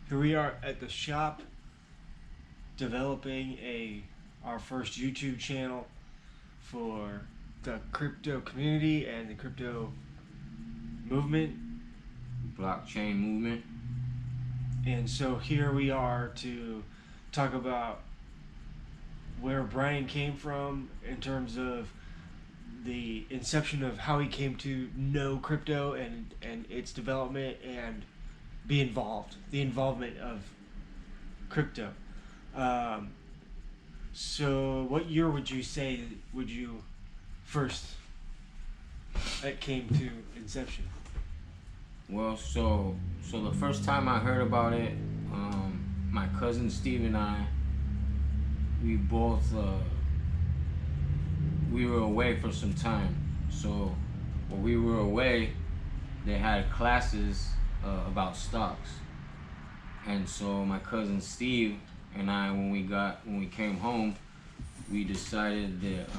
Here we are at the shop developing our first YouTube channel for the crypto community and the crypto movement. Blockchain movement. And so here we are to talk about where Brian came from in terms of the inception of how he came to know crypto and its development and be involved, the involvement of crypto. Um, so what year would you say would you first that came to inception? Well, so the first time I heard about it, my cousin Steve and I, we both we were away for some time. So while we were away, they had classes about stocks, and so my cousin Steve and I, when we came home, we decided that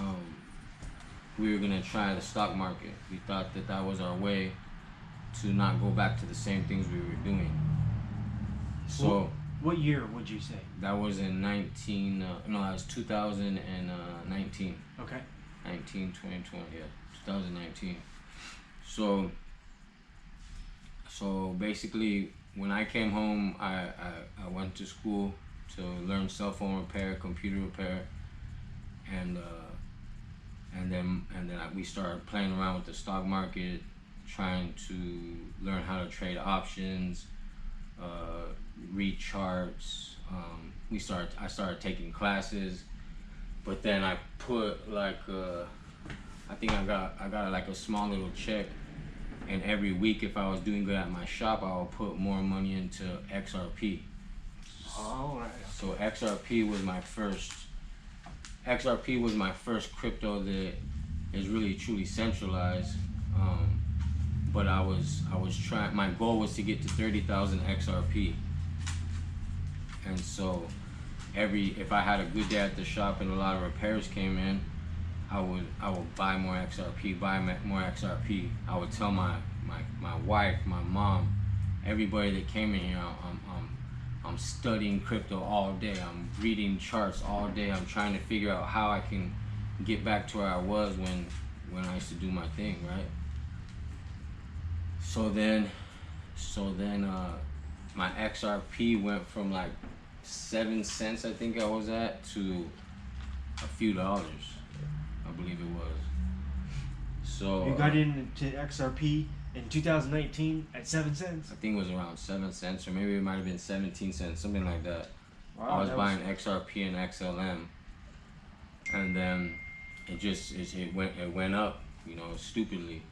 we were gonna try the stock market. We thought that that was our way to not go back to the same things we were doing. So what year would you say? that was in 19, no, that was 2019. Okay. 2020, yeah, 2019. So basically, when I came home, I went to school to learn cell phone repair, computer repair, and then we started playing around with the stock market, trying to learn how to trade options, read charts. I started taking classes, but then I put like I think I got like a small little check, and every week if I was doing good at my shop, I would put more money into XRP. All right. So XRP was my first crypto that is really truly centralized. But I was trying. My goal was to get to 30,000 XRP, and so if I had a good day at the shop and a lot of repairs came in, I would buy more XRP, more XRP. I would tell my wife, my mom, everybody that came in here, I'm studying crypto all day. I'm reading charts all day. I'm trying to figure out how I can get back to where I was when I used to do my thing, right? So then my XRP went from like 7 cents, I think I was at, to a few dollars, I believe it was. So You got into XRP in 2019 at 7 cents. I think it was around 7 cents, or maybe it might have been 17 cents, something like that. Wow, I was buying XRP and XLM, and then it went up, stupidly,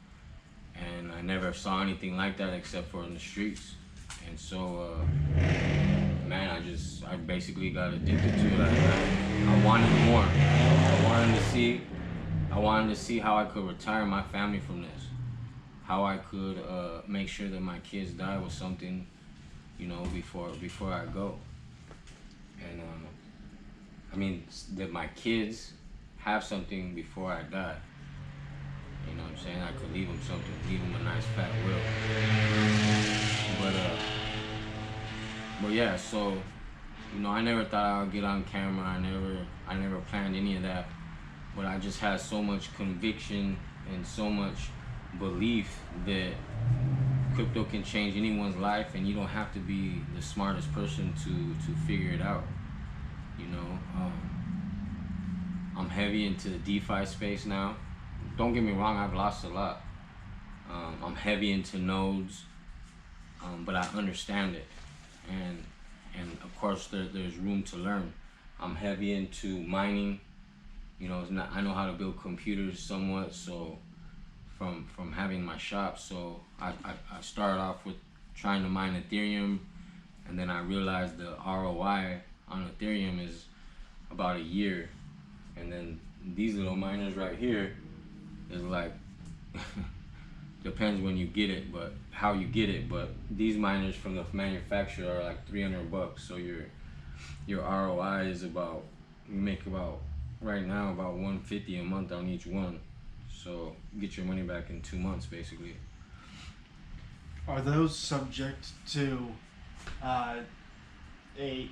and I never saw anything like that except for in the streets. And so man, I basically got addicted to it. I wanted more. I wanted to see how I could retire my family from this, how I could make sure that my kids die with something, before I go. And I mean, that my kids have something before I die. You know what I'm saying? I could leave them something, leave them a nice fat will. But yeah, so, I never thought I would get on camera. I never planned any of that. But I just had so much conviction and so much belief that crypto can change anyone's life, and you don't have to be the smartest person to figure it out. I'm heavy into the DeFi space now. Don't get me wrong, I've lost a lot. I'm heavy into nodes, but I understand it, and of course there's room to learn. I'm heavy into mining. I know how to build computers somewhat, so from having my shop, so I started off with trying to mine Ethereum, and then I realized the ROI on Ethereum is about a year, and then these little miners right here is like depends when you get it, but how you get it. But these miners from the manufacturer are like $300, so your ROI is about, you make about right now about $150 a month on each one. So you get your money back in 2 months basically. Are those subject to a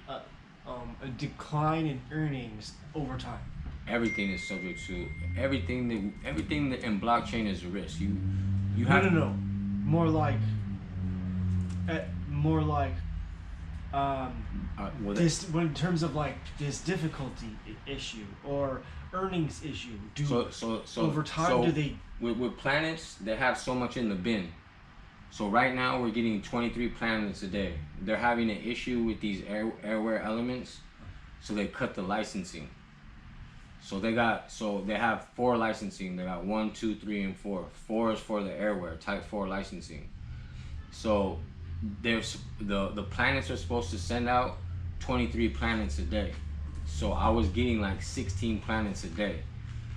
decline in earnings over time? Everything is subject to everything that in blockchain is a risk. You No, have no, no. More like, more like, well, this when in terms of like this difficulty issue or earnings issue. Do over time do they? With planets, they have so much in the bin. So right now we're getting 23 planets a day. They're having an issue with these airware elements, so they cut the licensing. So they have 4 licensing. They got 1, 2, 3, and 4. 4 is for the airware, type 4 licensing. So there's the planets are supposed to send out 23 planets a day. So I was getting like 16 planets a day.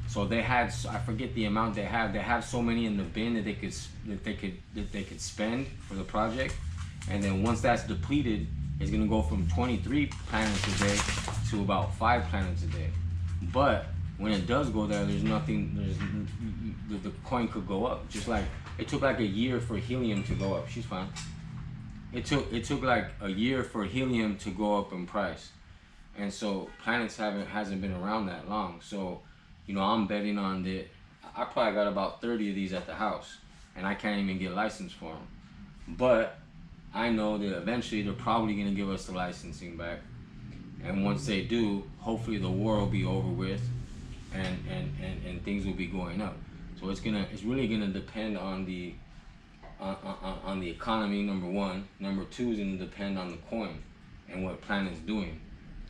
So they had, I forget the amount they have. They have so many in the bin that they could spend for the project. And then once that's depleted, it's gonna go from 23 planets a day to about 5 planets a day. But when it does go there, there's nothing. The coin could go up. Just like it took like a year for helium to go up. She's fine. It took like a year for helium to go up in price, and so planets hasn't been around that long. So, I'm betting on that. I probably got about 30 of these at the house, and I can't even get licensed for them. But I know that eventually they're probably gonna give us the licensing back, and once they do, hopefully the war will be over with, and things will be going up. So it's really gonna depend on the economy, number one. Number two is gonna depend on the coin and what Planet's doing.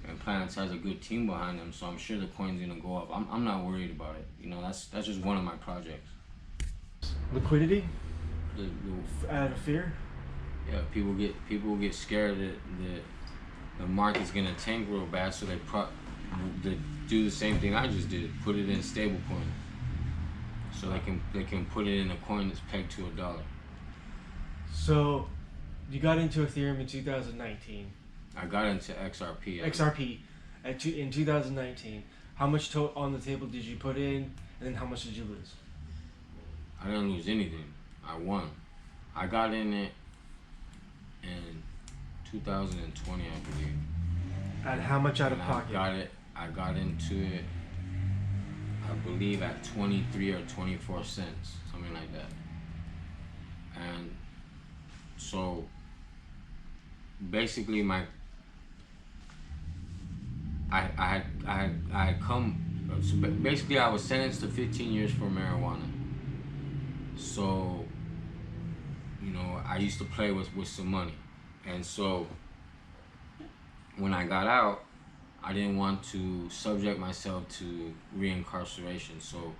And Planets has a good team behind them, so I'm sure the coin's gonna go up. I'm not worried about it. That's just one of my projects. Liquidity? The Out of fear? Yeah, people get scared that the market's gonna tank real bad, so they do the same thing I just did, put it in stable coin, so they can put it in a coin that's pegged to $1. So, you got into Ethereum in 2019. I got into XRP. XRP in 2019. How much on the table did you put in, and then how much did you lose? I didn't lose anything. I won. I got in it in 2020, I believe. And how much out of pocket? I got into it, I believe, at 23 or 24 cents, something like that. And so basically I had come, so basically I was sentenced to 15 years for marijuana. So, I used to play with some money. And so when I got out, I didn't want to subject myself to reincarceration. So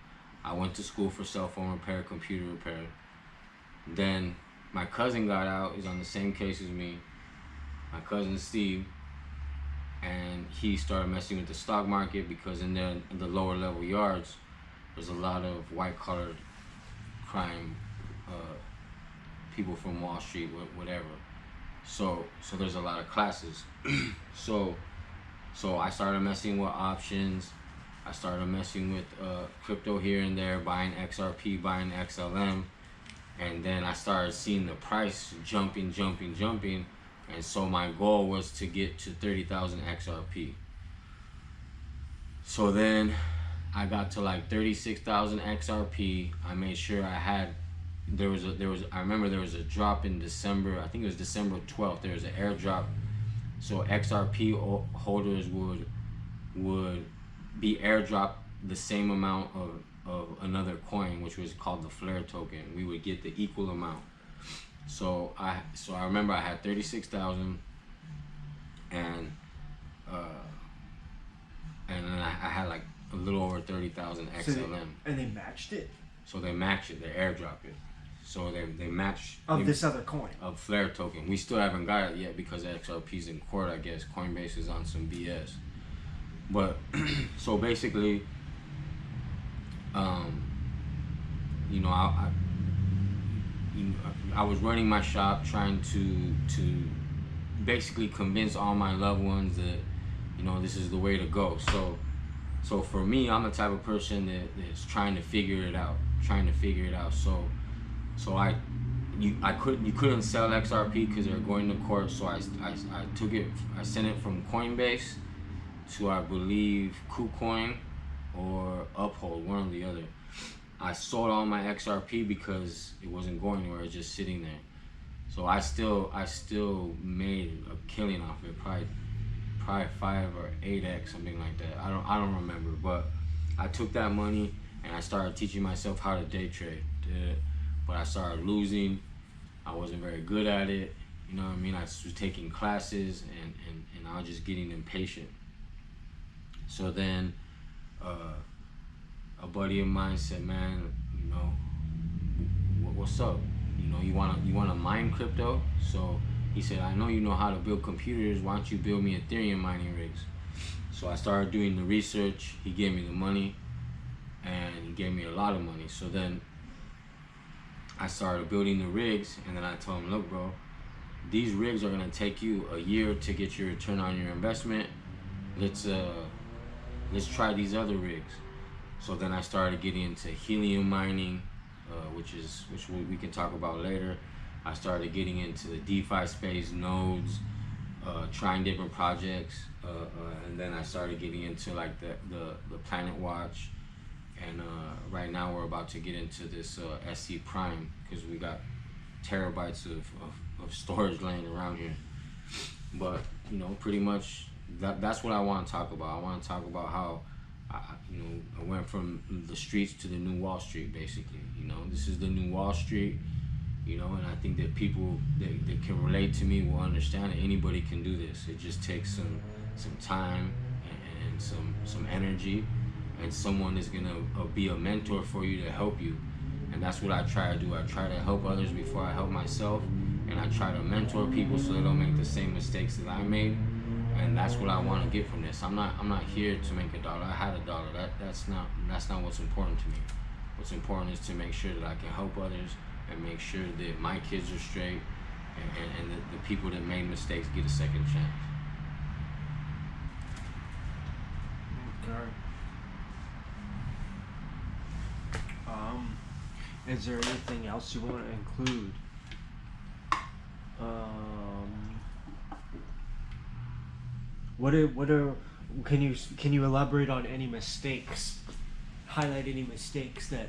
I went to school for cell phone repair, computer repair. Then my cousin got out, is on the same case as me, my cousin Steve, and he started messing with the stock market because in the lower level yards, there's a lot of white collar crime, people from Wall Street, whatever. So there's a lot of classes. So I started messing with options. I started messing with crypto here and there, buying XRP, buying XLM, and then I started seeing the price jumping. And so my goal was to get to 30,000 XRP. So then I got to like 36,000 XRP. I made sure I had, I remember there was a drop in December, I think it was December 12th, there was an airdrop. So XRP holders would be airdropped the same amount of another coin, which was called the Flare token. We would get the equal amount. So I remember I had 36,000, and then I had like a little over 30,000 XLM. And they matched it. So they matched it. They airdropped it. So they matched this other coin of Flare token. We still haven't got it yet because XRP's in court. I guess Coinbase is on some BS. But so basically, I was running my shop trying to basically convince all my loved ones that this is the way to go. So for me, I'm the type of person that's trying to figure it out. So I you couldn't sell XRP because they were going to court. So I took it. I sent it from Coinbase to, I believe, KuCoin or Uphold, one or the other. I sold all my XRP because it wasn't going anywhere, it was just sitting there. So I still made a killing off it, probably 5 or 8x, something like that. I don't remember, but I took that money and I started teaching myself how to day trade. But I started losing. I wasn't very good at it. You know what I mean? I was taking classes and I was just getting impatient. So then a buddy of mine said, man, you know, what's up? You know, you wanna mine crypto? So he said, I know you know how to build computers. Why don't you build me Ethereum mining rigs? So I started doing the research. He gave me the money, and he gave me a lot of money. So then I started building the rigs, and then I told him, look, bro, these rigs are gonna take you a year to get your return on your investment. Let's try these other rigs. So then I started getting into helium mining, which we can talk about later. I started getting into the DeFi space, nodes, trying different projects, and then I started getting into like the Planet Watch, and right now we're about to get into this SC Prime because we got terabytes of storage laying around here. But you know, pretty much that's what I want to talk about. I want to talk about how I went from the streets to the new Wall Street, basically. You know, this is the new Wall Street, you know, and I think that people that can relate to me will understand that anybody can do this. It just takes some time and some energy, and someone is gonna be a mentor for you to help you. And that's what I try to do. I try to help others before I help myself, and I try to mentor people so they don't make the same mistakes that I made. And that's what I want to get from this. I'm not here to make $1. I had $1. That's not what's important to me. What's important is to make sure that I can help others and make sure that my kids are straight, and the people that made mistakes get a second chance. Okay. Is there anything else you want to include? Can you elaborate on any mistakes? Highlight any mistakes that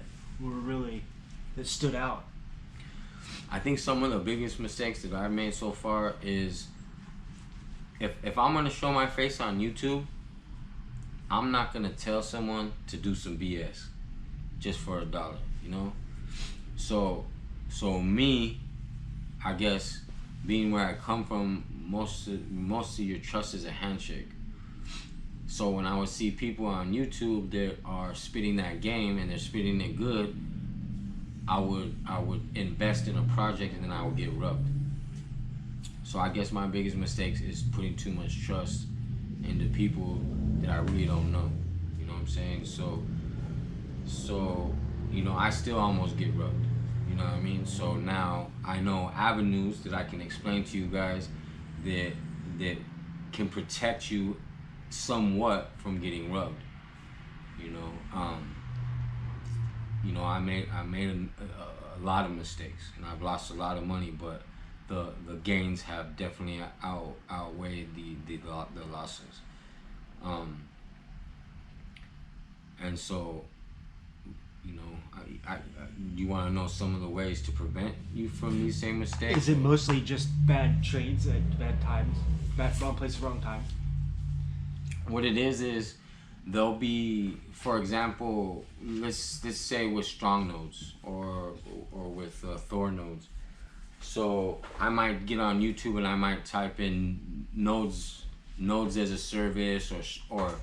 stood out? I think some of the biggest mistakes that I've made so far is if I'm gonna show my face on YouTube, I'm not gonna tell someone to do some BS just for $1, you know? So me, I guess, being where I come from, most of your trust is a handshake. So when I would see people on YouTube that are spitting that game and they're spitting it good, I would invest in a project and then I would get rubbed. So I guess my biggest mistake is putting too much trust into people that I really don't know. You know what I'm saying? So you know, I still almost get rubbed. You know what I mean? So now I know avenues that I can explain to you guys that can protect you somewhat from getting rubbed. You know, I made a lot of mistakes and I've lost a lot of money, but the gains have definitely outweighed the losses. And so, you know, you want to know some of the ways to prevent you from these same mistakes? Is it mostly just bad trades at bad times, wrong place, wrong time? What it is there'll be, for example, let's say with strong nodes or with Thor nodes. So I might get on YouTube and I might type in nodes as a service or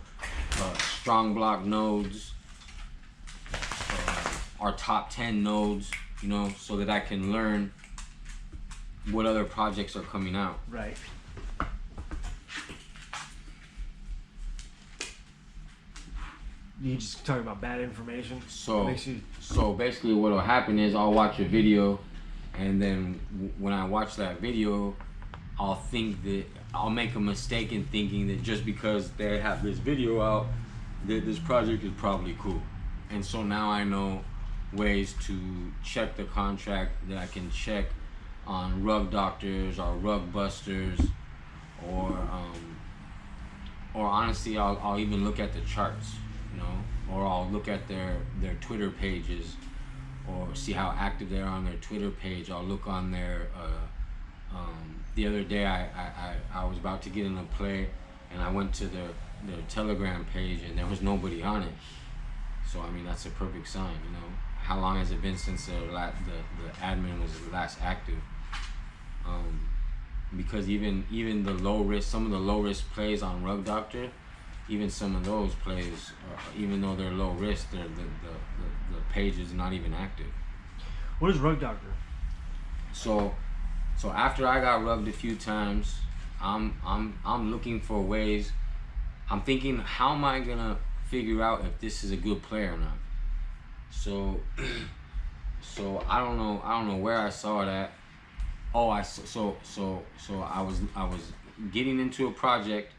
strong block nodes. Our top 10 nodes, you know, so that I can learn what other projects are coming out. Right. You just talking about bad information? So basically what will happen is I'll watch a video, and then when I watch that video, I'll make a mistake in thinking that just because they have this video out, that this project is probably cool. And so now I know ways to check the contract that I can check on rug doctors or rug busters, or honestly, I'll even look at the charts, you know, or I'll look at their Twitter pages, or see how active they are on their Twitter page. I'll look on their. The other day, I was about to get in a play, and I went to their Telegram page, and there was nobody on it. So I mean, that's a perfect sign, you know. How long has it been since the admin was last active? Because even the low risk, some of the low risk plays on Rug Doctor, even some of those plays, even though they're low risk, the page is not even active. What is Rug Doctor? So after I got rugged a few times, I'm looking for ways. I'm thinking, how am I gonna figure out if this is a good play or not? So I don't know where I saw that. Oh, I was getting into a project,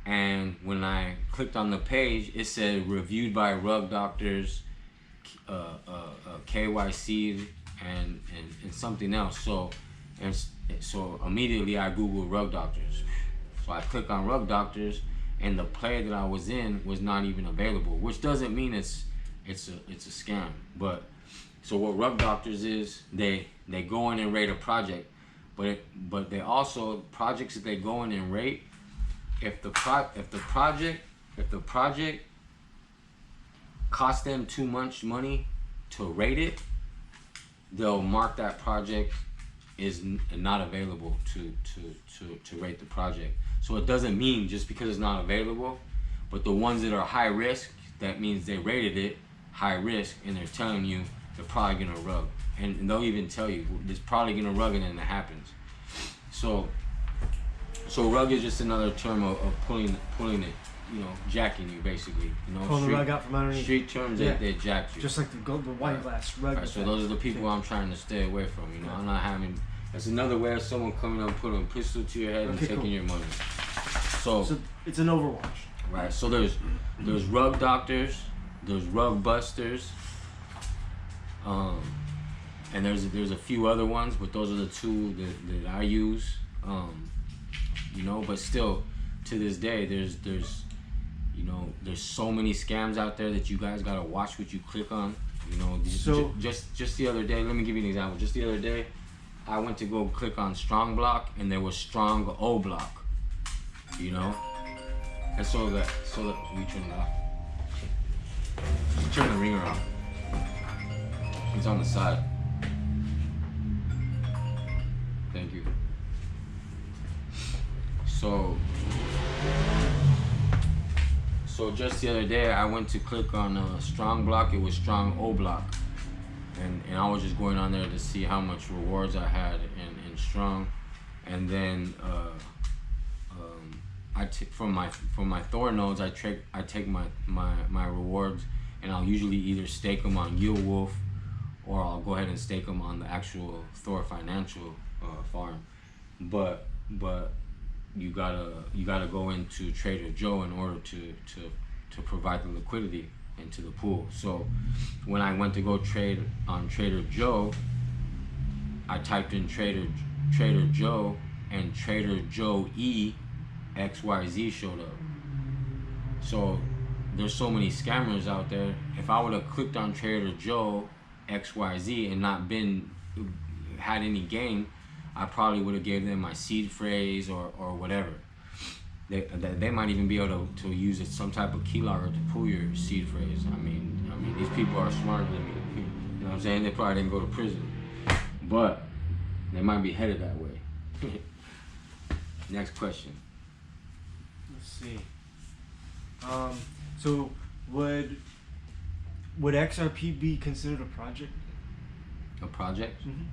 and when I clicked on the page, it said reviewed by Rug Doctors, KYC, and something else. So immediately I Googled Rug Doctors. So I click on Rug Doctors, and the play that I was in was not even available, which doesn't mean it's a scam. But so what Rug Doctors is, they go in and rate a project, but they also, projects that they go in and rate, if the project costs them too much money to rate it, they'll mark that project is not available to rate the project. So it doesn't mean just because it's not available, but the ones that are high risk, that means they rated it high risk, and they're telling you they're probably gonna rug, and they'll even tell you it's probably gonna rug, and then it happens. So rug is just another term of pulling it, you know, jacking you basically, you know. Pulling the rug out from underneath. Street terms, Yeah. they jack you. Just like the wine glass rug. Right, so those are the people I'm trying to stay away from. You know, I'm not having. That's another way of someone coming up, putting a pistol to your head and taking your money. So it's an Overwatch. Right. So there's Rug Doctors, there's Rug Busters, and there's a few other ones, but those are the two that I use. You know, but still, to this day, there's so many scams out there that you guys gotta watch what you click on. You know, just the other day, let me give you an example. Just the other day, I went to go click on Strong Block, and there was Strong O Block. You know, and so that we turn it off. Turn the ringer off. It's on the side. Thank you. So just the other day, I went to click on Strong Block. It was Strong O Block, and I was just going on there to see how much rewards I had in Strong, and then from my Thor nodes, I take my rewards, and I'll usually either stake them on Yield Wolf, or I'll go ahead and stake them on the actual Thor financial farm, but you gotta go into Trader Joe in order to provide the liquidity into the pool. So when I went to go trade on Trader Joe, I typed in Trader Joe, and Trader Joe XYZ showed up. So there's so many scammers out there. If I would have clicked on Trader Joe XYZ and not had any gain, I probably would have gave them my seed phrase or whatever. They might even be able to use some type of keylogger to pull your seed phrase. I mean, these people are smarter than me. You know what I'm saying? They probably didn't go to prison, but they might be headed that way. Next question. Let's see. So would XRP be considered a project? A project? Mm-hmm.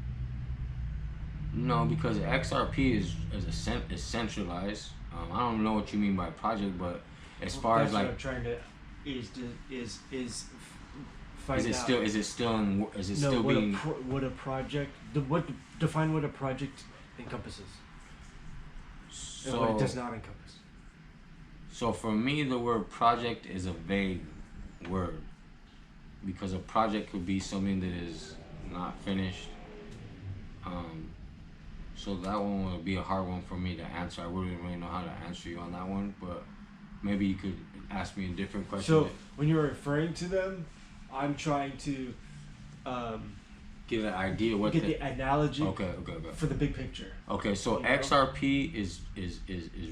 No, because XRP is centralized. I don't know what you mean by project, but as far as like, what I'm trying to find is it out. Define what a project encompasses, and so what it does not encompass. So for me, the word project is a vague word. because a project could be something that is not finished. Um, so that one would be a hard one for me to answer. I wouldn't really know how to answer you on that one, but maybe you could ask me a different question. So when you're referring to them, I'm trying to get an idea what get the analogy okay. for the big picture. Okay, so You know? XRP is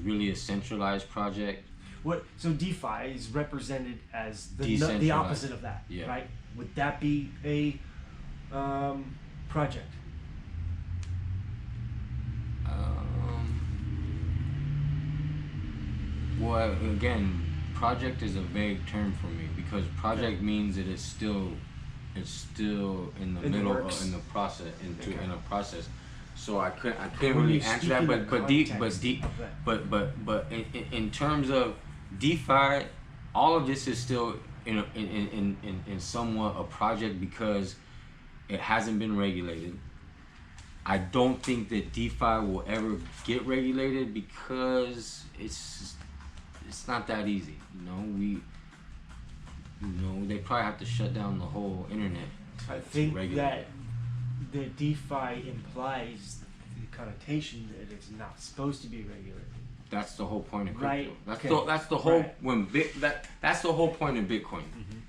really a centralized project. What so DeFi is represented as the Decentralized. opposite of that, Yeah. right? Would that be a project? Well, again, project is a vague term for me because project means that it's still in the middle of, in the process in a process. So I couldn't really answer that, but in terms of DeFi, all of this is still in somewhat a project because it hasn't been regulated. I don't think that DeFi will ever get regulated because it's not that easy. They probably have to shut down the whole internet. I think that the DeFi implies the connotation that it's not supposed to be regulated. That's the whole point of crypto. Right. That's the whole Right. that's the whole point of Bitcoin. Mm-hmm.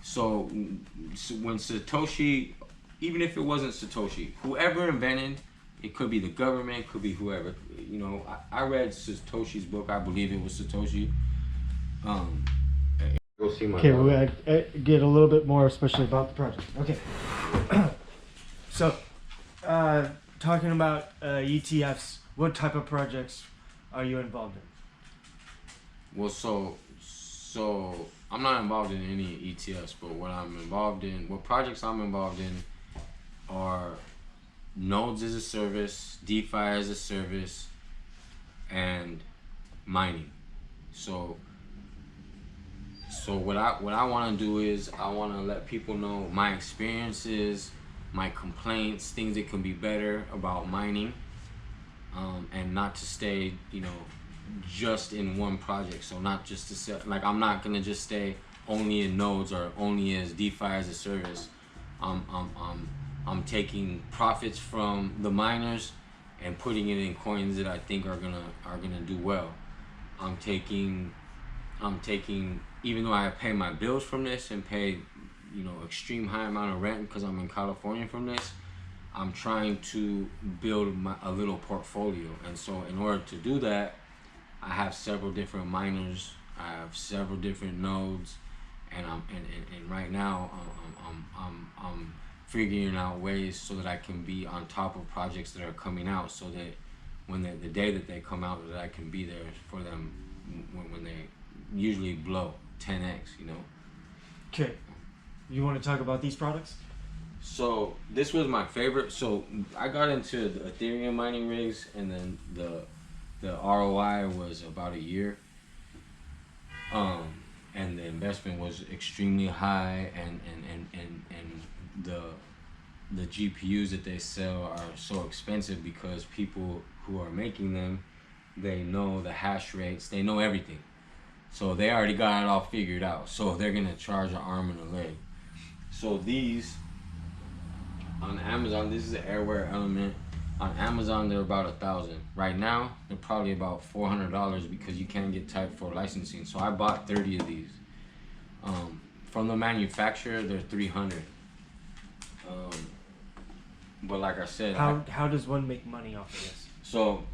So when Satoshi, even if it wasn't Satoshi, whoever invented, it could be the government, could be whoever. I read Satoshi's book. I believe it was Satoshi. Go see my. Okay, we're gonna get a little bit more, especially about the project. Okay. So, talking about ETFs, what type of projects are you involved in? Well, so I'm not involved in any ETFs, but what projects I'm involved in are nodes as a service, DeFi as a service, and mining. So what I want to do is I want to let people know my experiences, my complaints, things that can be better about mining, and not to stay, just in one project. So not just to set, like I'm not gonna just stay only in nodes or only as DeFi as a service. I'm taking profits from the miners and putting it in coins that I think are gonna do well. I'm taking even though I pay my bills from this and pay extreme high amount of rent because I'm in California from this, I'm trying to build a little portfolio. And so in order to do that, I have several different miners, I have several different nodes, and right now I'm figuring out ways so that I can be on top of projects that are coming out, so that when the day that they come out, that I can be there for them when they usually blow 10x. Okay, you want to talk about these products? So this was my favorite. So I got into the Ethereum mining rigs, and then the ROI was about a year. And the investment was extremely high, and the GPUs that they sell are so expensive because people who are making them, they know the hash rates, they know everything. So they already got it all figured out. So they're gonna charge an arm and a leg. So these on Amazon, this is an Airware Element. On Amazon, they're about 1,000. Right now, they're probably about $400 because you can't get Type 4 licensing. So I bought 30 of these. From the manufacturer, they're 300. But like I said, how does one make money off of this? So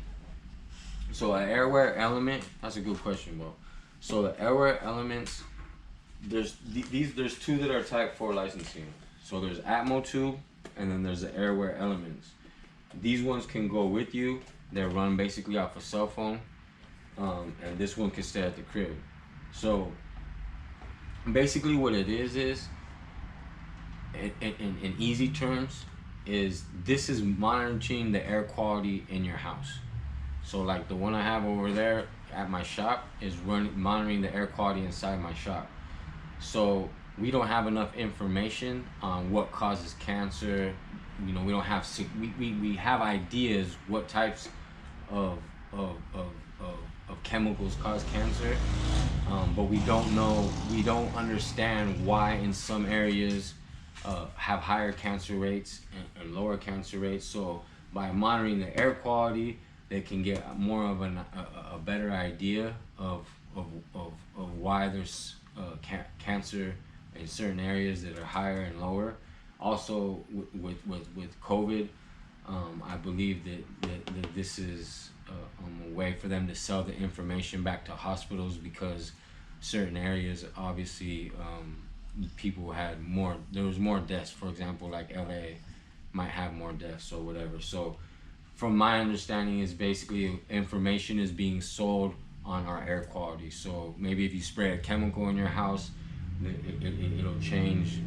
an Airware Element, that's a good question, bro. So the Airware Elements, there's two that are Type 4 licensing. So there's Atmo Tube, and then there's the Airware Elements. These ones can go with you. They're run basically off a cell phone, and this one can stay at the crib. So basically what it is in easy terms, is this is monitoring the air quality in your house. So like the one I have over there at my shop is monitoring the air quality inside my shop. So we don't have enough information on what causes cancer. We don't have we have ideas what types of chemicals cause cancer, but we don't understand why in some areas have higher cancer rates and lower cancer rates. So by monitoring the air quality, they can get more of a better idea of why there's cancer in certain areas that are higher and lower. Also with COVID, I believe that this is a way for them to sell the information back to hospitals, because certain areas obviously people had more, there was more deaths. For example, like LA might have more deaths or whatever. So from my understanding is basically information is being sold on our air quality. So maybe if you spray a chemical in your house, it'll change.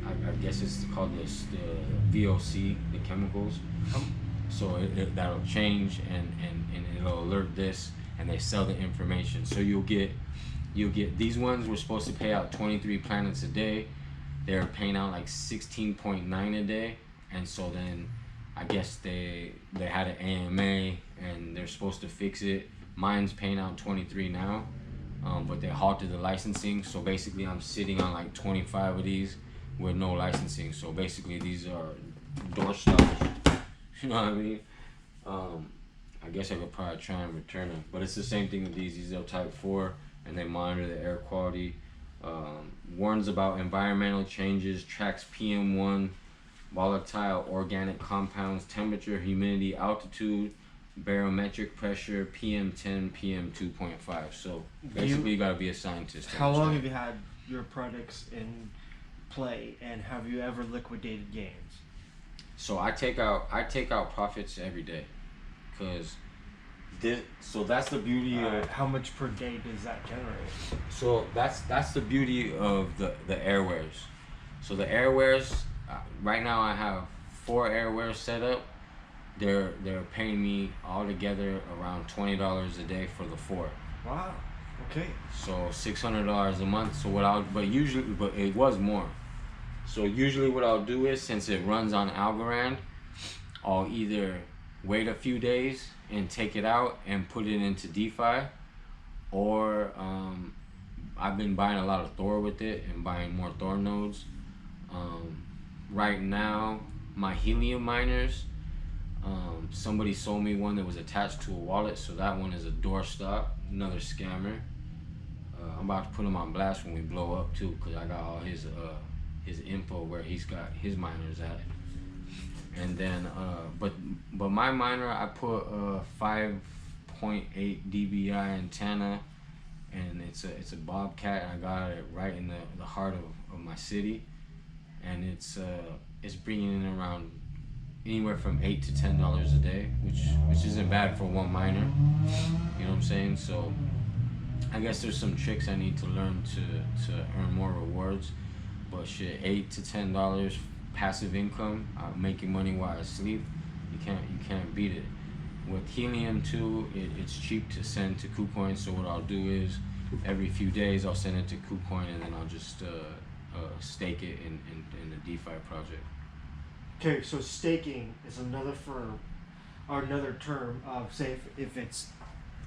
I guess it's called the VOC, the chemicals. So that'll change and it'll alert this, and they sell the information. So you'll get these ones were supposed to pay out 23 planets a day. They're paying out like 16.9 a day, and so then I guess they had an AMA and they're supposed to fix it. Mine's paying out 23 now, but they halted the licensing. So basically I'm sitting on like 25 of these with no licensing. So basically these are door stops. You know what I mean? I guess I could probably try and return them, but it's the same thing with these. These are type 4, and they monitor the air quality. Warns about environmental changes, tracks PM1, volatile organic compounds, temperature, humidity, altitude, barometric pressure, PM10, PM2.5. So basically you gotta be a scientist. How long have you had your products in play, and have you ever liquidated gains? So I take out profits every day, cause so that's the beauty of how much per day does that generate? So that's the beauty of the airwares. So the airwares, right now I have 4 airwares set up. They're paying me all together around $20 a day for the 4. Wow. Okay. So $600 a month. So but it was more. So usually what I'll do is, since it runs on Algorand, I'll either wait a few days and take it out and put it into DeFi, or I've been buying a lot of Thor with it and buying more Thor nodes. Right now, my helium miners, somebody sold me one that was attached to a wallet, so that one is a doorstop, another scammer. I'm about to put him on blast when we blow up too, because I got all his info where he's got his miners at. And then but my miner, I put a 5.8 dBi antenna, and it's a Bobcat. I got it right in the heart of my city, and it's bringing in around anywhere from $8 to $10 a day, which isn't bad for one miner. You know what I'm saying? So I guess there's some tricks I need to learn to earn more rewards, but shit, $8 to $10 passive income, making money while I sleep, you can't beat it. With helium too, it's cheap to send to KuCoin. So what I'll do is every few days I'll send it to KuCoin, and then I'll just stake it in the DeFi project. Okay, so staking is another term of, say if it's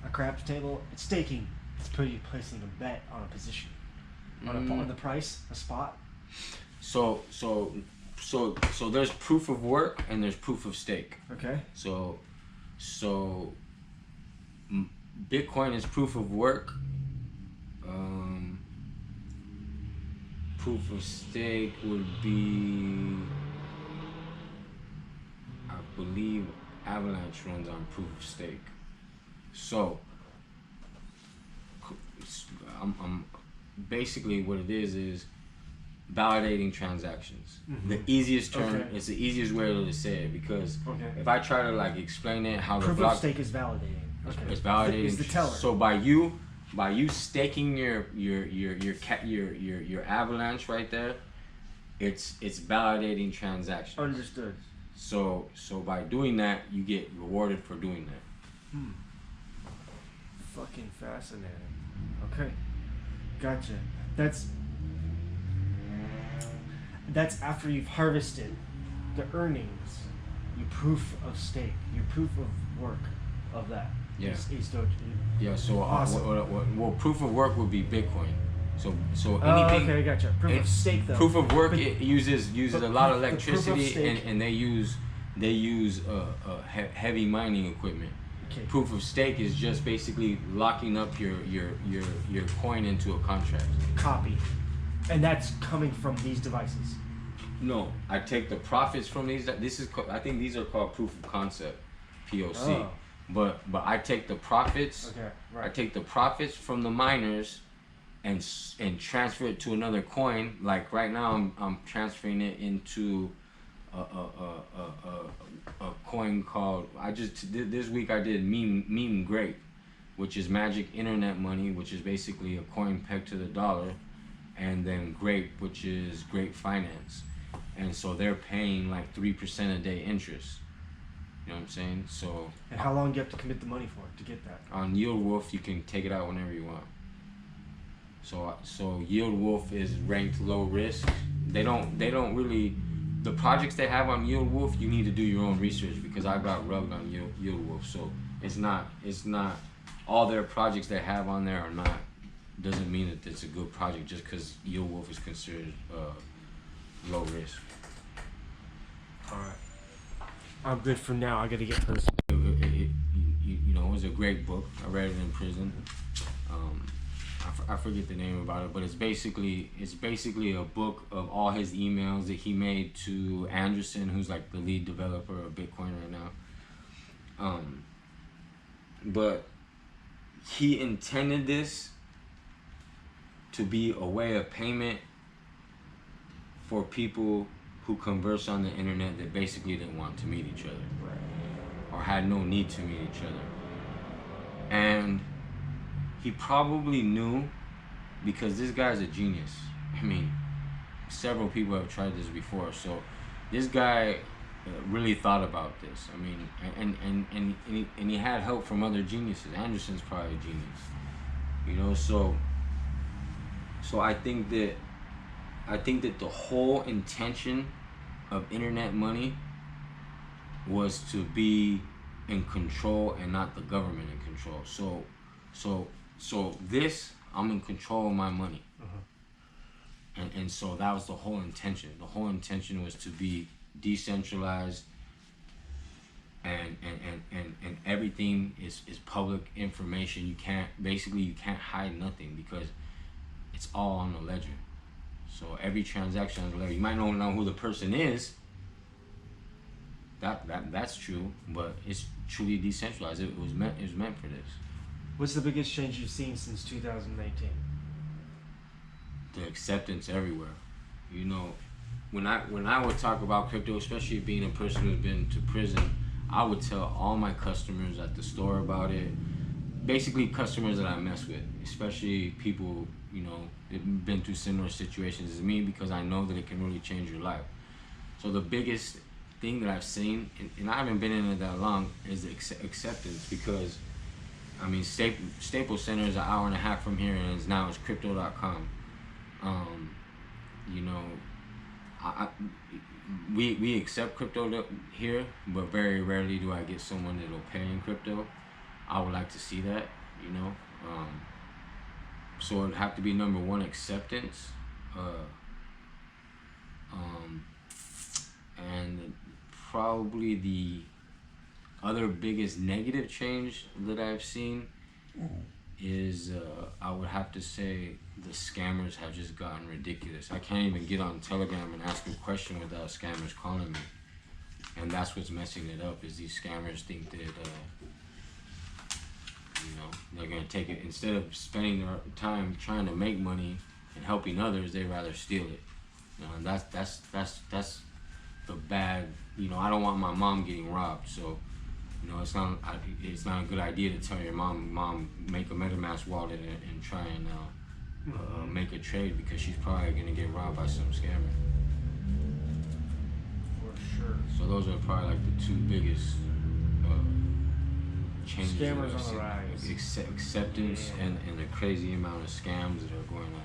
a craps table, it's staking. It's placing a bet on a position, on the price, a spot. So there's proof of work and there's proof of stake. Okay. So Bitcoin is proof of work. Proof of stake would be, I believe Avalanche runs on proof of stake. So I'm basically what it is validating transactions. Mm-hmm. The easiest term, okay. It's the easiest way to say it, because if I try to like explain it, how proof the block of stake is validating. Okay. It's validating. It's the teller. So by you staking your Avalanche right there, it's validating transactions. Understood. So by doing that, you get rewarded for doing that. Fucking fascinating. Okay, gotcha. That's after you've harvested the earnings, your proof of stake, your proof of work of that. Yeah. East Doge. Yeah. So Awesome. well, proof of work would be Bitcoin. So Oh, anything. okay, gotcha. Proof of stake though. Proof of work, But, it uses a lot of the proof of electricity, stake. and they use heavy mining equipment. Okay. Proof of stake is just basically locking up your coin into a contract. Copy, and that's coming from these devices. No, I take the profits from these. I think these are called proof of concept, POC. Oh. But I take the profits. Okay. Right. I take the profits from the miners and transfer it to another coin. Like right now, I'm transferring it into a coin called. This week I did meme grape, which is magic internet money, which is basically a coin pegged to the dollar, and then grape, which is grape finance, and so they're paying like 3% a day interest. You know what I'm saying? So. And how long do you have to commit the money for to get that? On Yield Wolf, you can take it out whenever you want. So Yield Wolf is ranked low risk. They don't really. The projects they have on Yield Wolf, you need to do your own research, because I got rugged on Yield Wolf. So it's not all their projects they have on there are not. Doesn't mean that it's a good project just because Yield Wolf is considered low risk. All right. I'm good for now. I gotta get hers. It was a great book. I read it in prison. I forget the name about it, but it's basically a book of all his emails that he made to Anderson, who's like the lead developer of Bitcoin right now. But he intended this to be a way of payment for people who converse on the internet that basically didn't want to meet each other, or had no need to meet each other. And he probably knew, because this guy's a genius. I mean, several people have tried this before, so this guy really thought about this. I mean, and he had help from other geniuses. Anderson's probably a genius, so I think that the whole intention of internet money was to be in control and not the government in control. So this, I'm in control of my money. And so that was the whole intention. The whole intention was to be decentralized, and everything is public information. You can't hide nothing, because it's all on the ledger. So every transaction on the ledger, you might not know who the person is. That's true, but it's truly decentralized. It was meant for this. What's the biggest change you've seen since 2018? The acceptance everywhere. When I would talk about crypto, especially being a person who's been to prison, I would tell all my customers at the store about it. Basically, customers that I mess with, especially people that've been through similar situations as me, because I know that it can really change your life. So the biggest thing that I've seen, and I haven't been in it that long, is the acceptance. Because I mean, Staples Center is an hour and a half from here, and now it's crypto.com. We accept crypto here, but very rarely do I get someone that'll pay in crypto. I would like to see that, so it'd have to be number one, acceptance, and probably the other biggest negative change that I've seen is I would have to say the scammers have just gotten ridiculous. I can't even get on Telegram and ask a question without scammers calling me, and that's what's messing it up. Is these scammers think that they're gonna take it, instead of spending their time trying to make money and helping others, they rather steal it. And that's the bad. I don't want my mom getting robbed, so. It's not a good idea to tell your mom, make a MetaMask wallet and try and make a trade, because she's probably gonna get robbed by some scammer. For sure. So those are probably like the two biggest changes. Scammers on the rise. Acceptance and the crazy amount of scams that are going on.